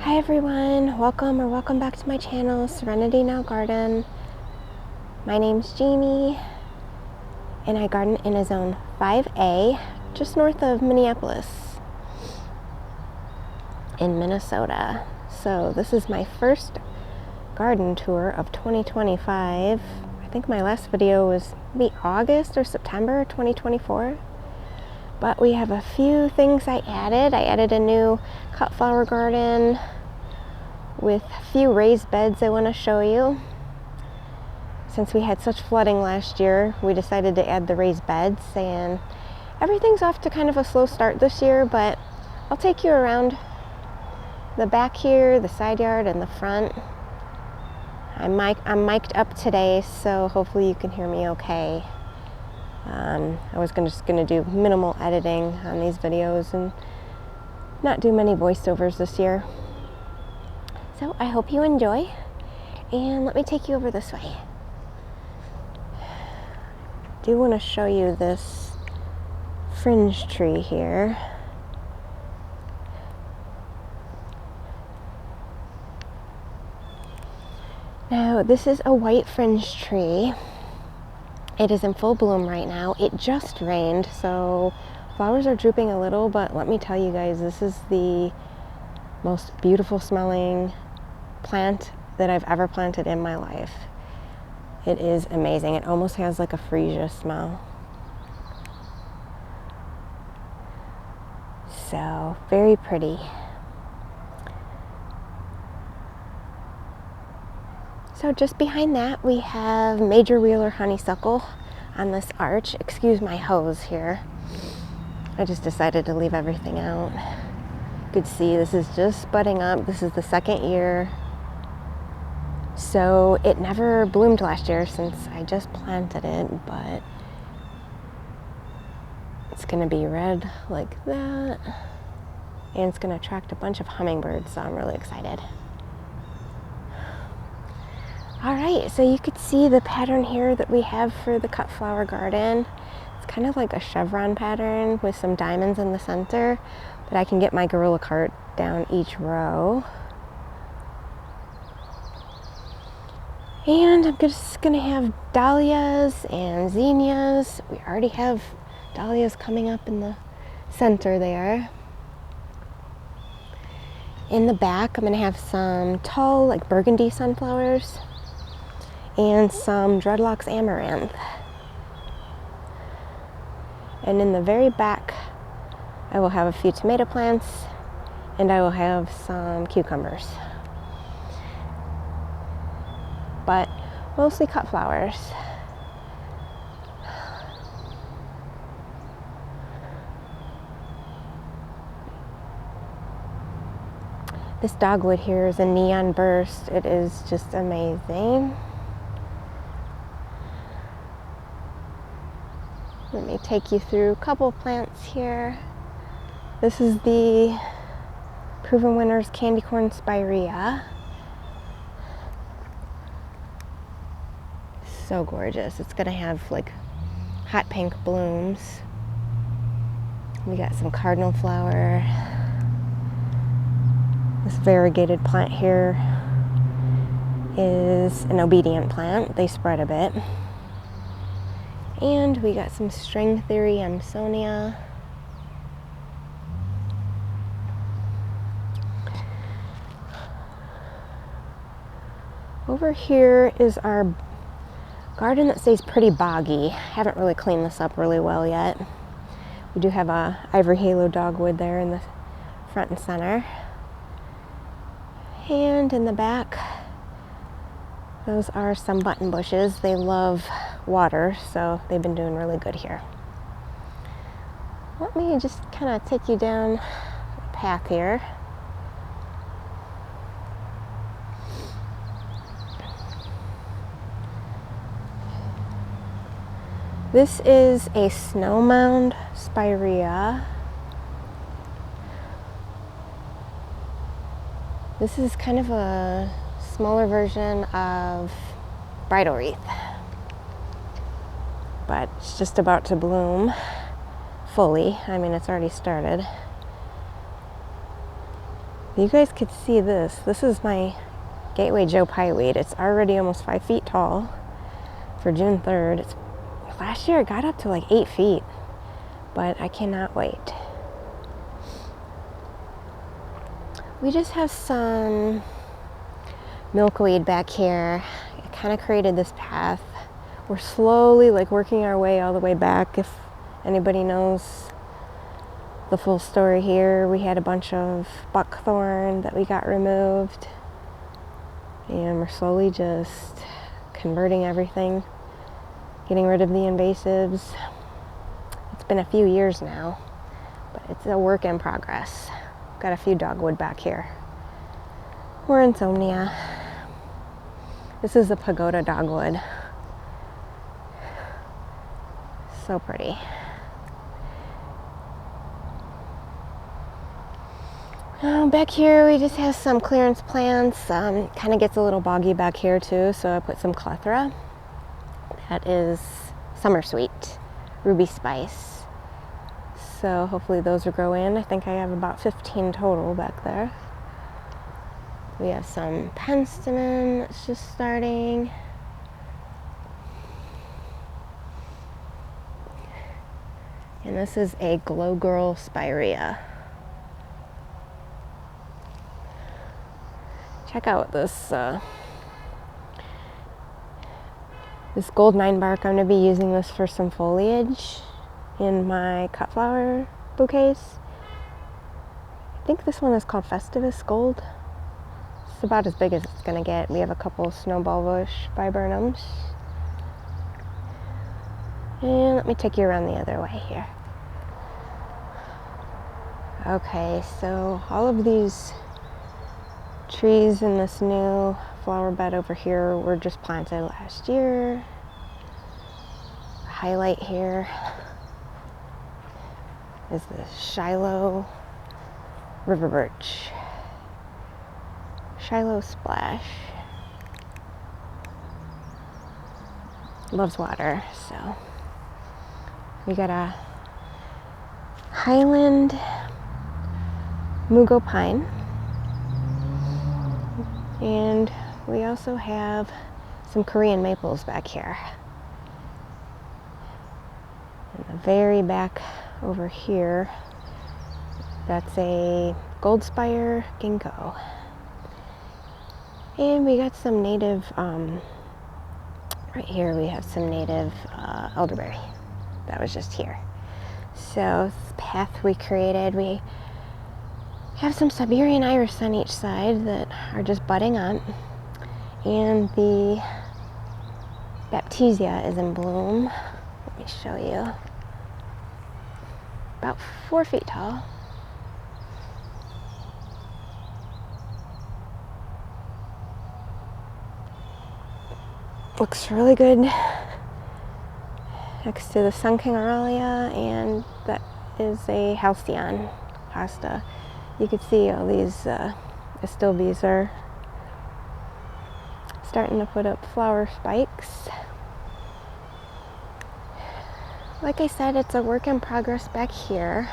Hi everyone, welcome back to my channel, Serenity Now Garden. My name's Jamie and I garden in a zone 5A just north of Minneapolis in Minnesota. So this is my first garden tour of 2025. I think my last video was maybe August or September 2024. But we have a few things I added. I added a new cut flower garden with a few raised beds I want to show you. Since we had such flooding last year, we decided to add the raised beds, and everything's off to kind of a slow start this year, but I'll take you around the back here, the side yard, and the front. I'm mic'd up today, so hopefully you can hear me okay. I was just gonna do minimal editing on these videos and not do many voiceovers this year. So I hope you enjoy, and let me take you over this way. I do want to show you this fringe tree here. Now this is a white fringe tree. It is in full bloom right now. It just rained, so flowers are drooping a little, but let me tell you guys, this is the most beautiful smelling plant that I've ever planted in my life. It is amazing. It almost has like a freesia smell. So, very pretty. So just behind that we have major wheeler honeysuckle on this arch. Excuse my hose here. I just decided to leave everything out. You could see this is just budding up. This is the second year. So it never bloomed last year since I just planted it, but it's gonna be red like that. And it's gonna attract a bunch of hummingbirds, so I'm really excited. All right, so you could see the pattern here that we have for the cut flower garden. It's kind of like a chevron pattern with some diamonds in the center, but I can get my gorilla cart down each row. And I'm just gonna have dahlias and zinnias. We already have dahlias coming up in the center there. In the back, I'm gonna have some tall, like burgundy sunflowers and some dreadlocks amaranth. And in the very back, I will have a few tomato plants and I will have some cucumbers. But mostly cut flowers. This dogwood here is a neon burst. It is just amazing. Let me take you through a couple plants here. This is the Proven Winners Candy Corn Spirea. So gorgeous. It's gonna have like hot pink blooms. We got some cardinal flower. This variegated plant here is an obedient plant. They spread a bit. And we got some string theory Amsonia. Over here is our garden that stays pretty boggy. Haven't really cleaned this up really well yet. We do have a ivory halo dogwood there in the front and center. And in the back, those are some button bushes. They love water, so they've been doing really good here. Let me just kind of take you down the path here. This is a snow mound spirea. This is kind of a smaller version of bridal wreath, but it's just about to bloom fully. I mean, it's already started. You guys could see this. This is my Gateway Joe Pieweed. It's already almost 5 feet tall for June 3rd. Last year it got up to like 8 feet, but I cannot wait. We just have some milkweed back here. It kind of created this path. We're slowly like working our way all the way back. If anybody knows the full story here, we had a bunch of buckthorn that we got removed, and we're slowly just converting everything, getting rid of the invasives. It's been a few years now, but it's a work in progress. Got a few dogwood back here. We're insomnia. This is a pagoda dogwood. So pretty. Back here we just have some clearance plants. Kind of gets a little boggy back here too, so I put some clethra. That is summer sweet, ruby spice. So hopefully those will grow in. I think I have about 15 total back there. We have some penstemon that's just starting. And this is a Glow Girl Spirea. Check out this this gold 9 bark. I'm going to be using this for some foliage in my cut flower bouquets. I think this one is called Festivus Gold. It's about as big as it's going to get. We have a couple snowball bush viburnums. And let me take you around the other way here. Okay, so all of these trees in this new flower bed over here were just planted last year. Highlight here is the Shiloh River Birch. Shiloh Splash. Loves water, so we got a Highland Mugo Pine. And we also have some Korean maples back here. In the very back over here, that's a Goldspire Ginkgo. And we got some native, right here we have some native elderberry that was just here. So this path we created, we have some Siberian iris on each side that are just budding up, and the Baptisia is in bloom. Let me show you. About 4 feet tall. Looks really good next to the Sun King Aurelia, and that is a Halcyon hosta. You can see all these astilbes are starting to put up flower spikes. Like I said, it's a work in progress back here.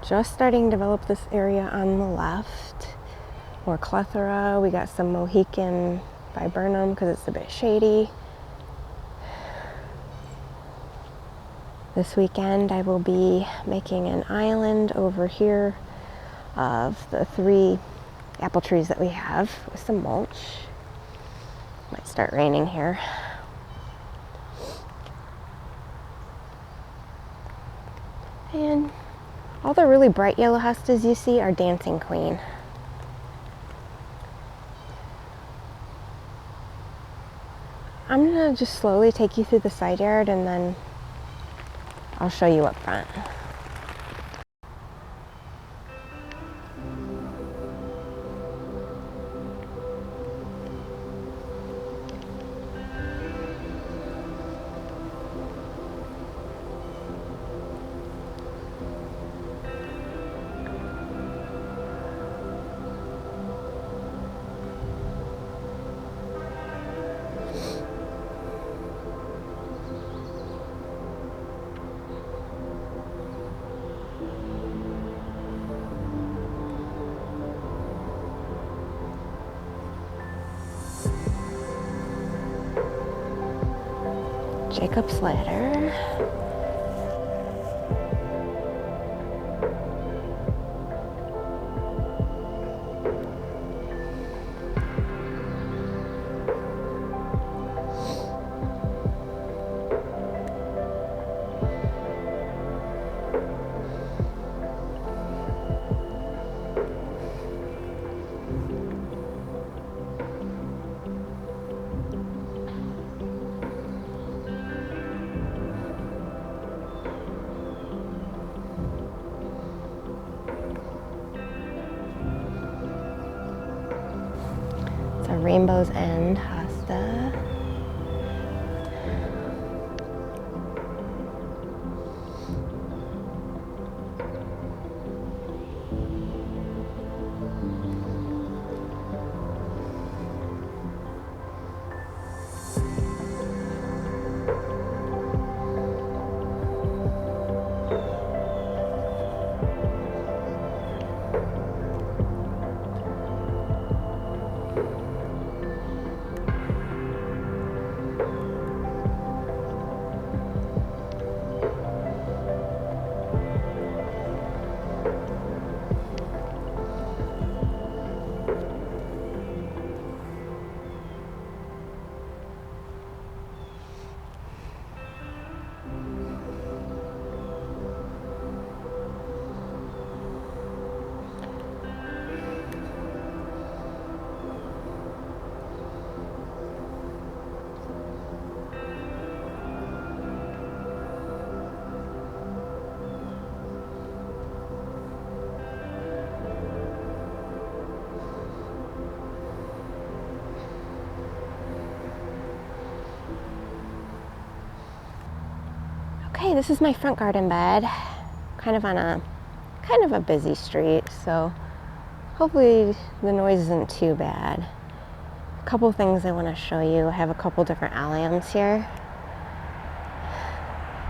Just starting to develop this area on the left. More clethra. We got some Mohican viburnum because it's a bit shady. This weekend I will be making an island over here of the 3 apple trees that we have with some mulch. Might start raining here. And all the really bright yellow hostas you see are Dancing Queen. I'm gonna just slowly take you through the side yard and then I'll show you up front. Jacob's ladder. It's a Rainbow's End hosta. Okay, this is my front garden bed, kind of a busy street, so hopefully the noise isn't too bad. A couple things I want to show you. I have a couple different alliums here.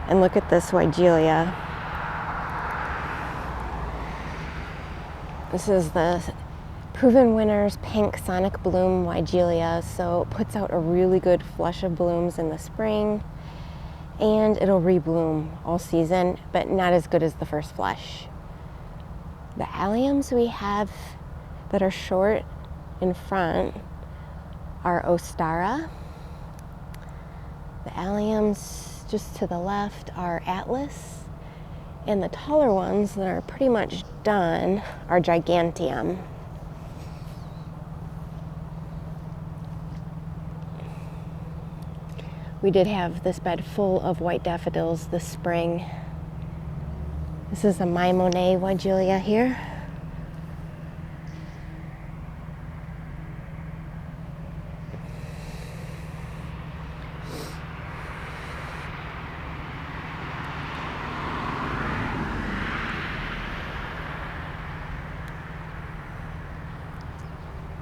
And look at this Weigela. This is the Proven Winners Pink Sonic Bloom Weigela, so it puts out a really good flush of blooms in the spring. And it'll rebloom all season, but not as good as the first flush. The alliums we have that are short in front are Ostara. The alliums just to the left are Atlas, and the taller ones that are pretty much done are Gigantium. We did have this bed full of white daffodils this spring. This is a My Monet Weigela here.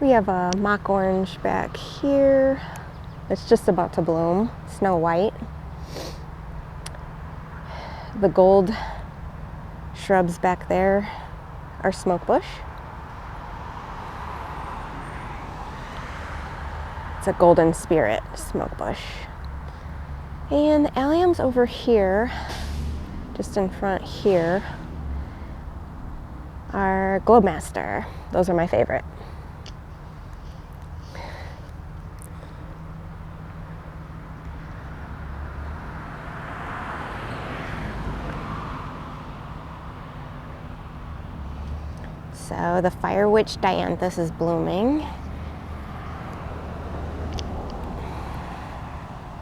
We have a mock orange back here. It's just about to bloom, Snow White. The gold shrubs back there are smoke bush. It's a golden spirit smoke bush. And the alliums over here, just in front here, are Globemaster. Those are my favorite. So the Fire Witch Dianthus is blooming.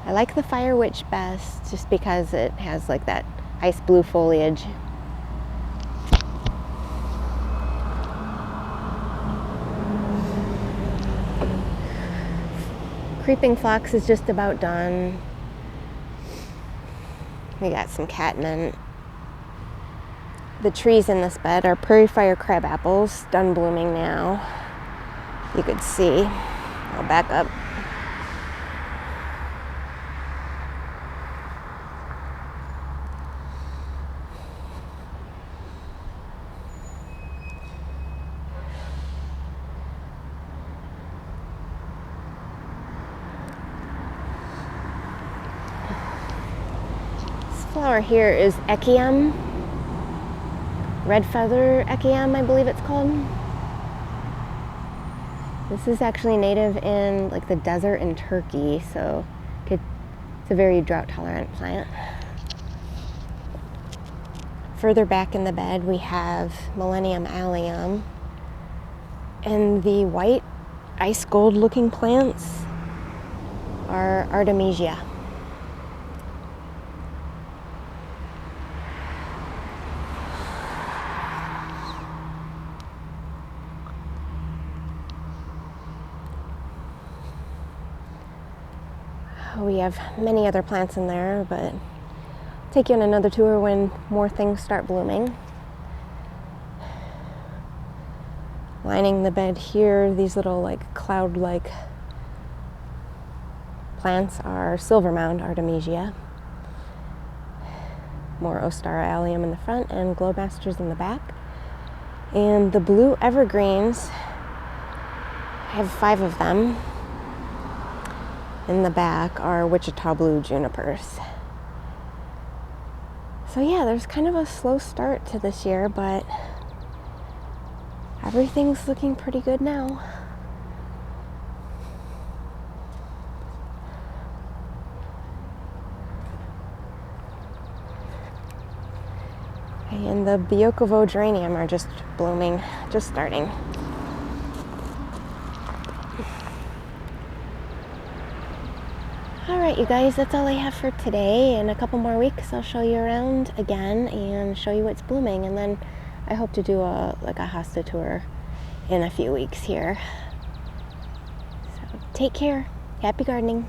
I like the Fire Witch best just because it has like that ice blue foliage. Creeping Phlox is just about done. We got some catnip. The trees in this bed are Prairie Fire Crab Apples, done blooming now. You could see. I'll back up. flower here is Echium, red feather Echium, I believe it's called. This is actually native in like the desert in Turkey, so it's a very drought tolerant plant. Further back in the bed we have Millennium Allium, and the white ice gold looking plants are Artemisia. We have many other plants in there, but I'll take you on another tour when more things start blooming. Lining the bed here, these little like cloud-like plants are Silver Mound Artemisia, more Ostara Allium in the front and Globemasters in the back. And the blue evergreens, I have 5 of them. In the back are Wichita Blue junipers. So yeah, there's kind of a slow start to this year, but everything's looking pretty good now. And the Biokovo geranium are just blooming, just starting. Alright you guys, that's all I have for today. In a couple more weeks I'll show you around again and show you what's blooming, and then I hope to do a hosta tour in a few weeks here. So take care. Happy gardening.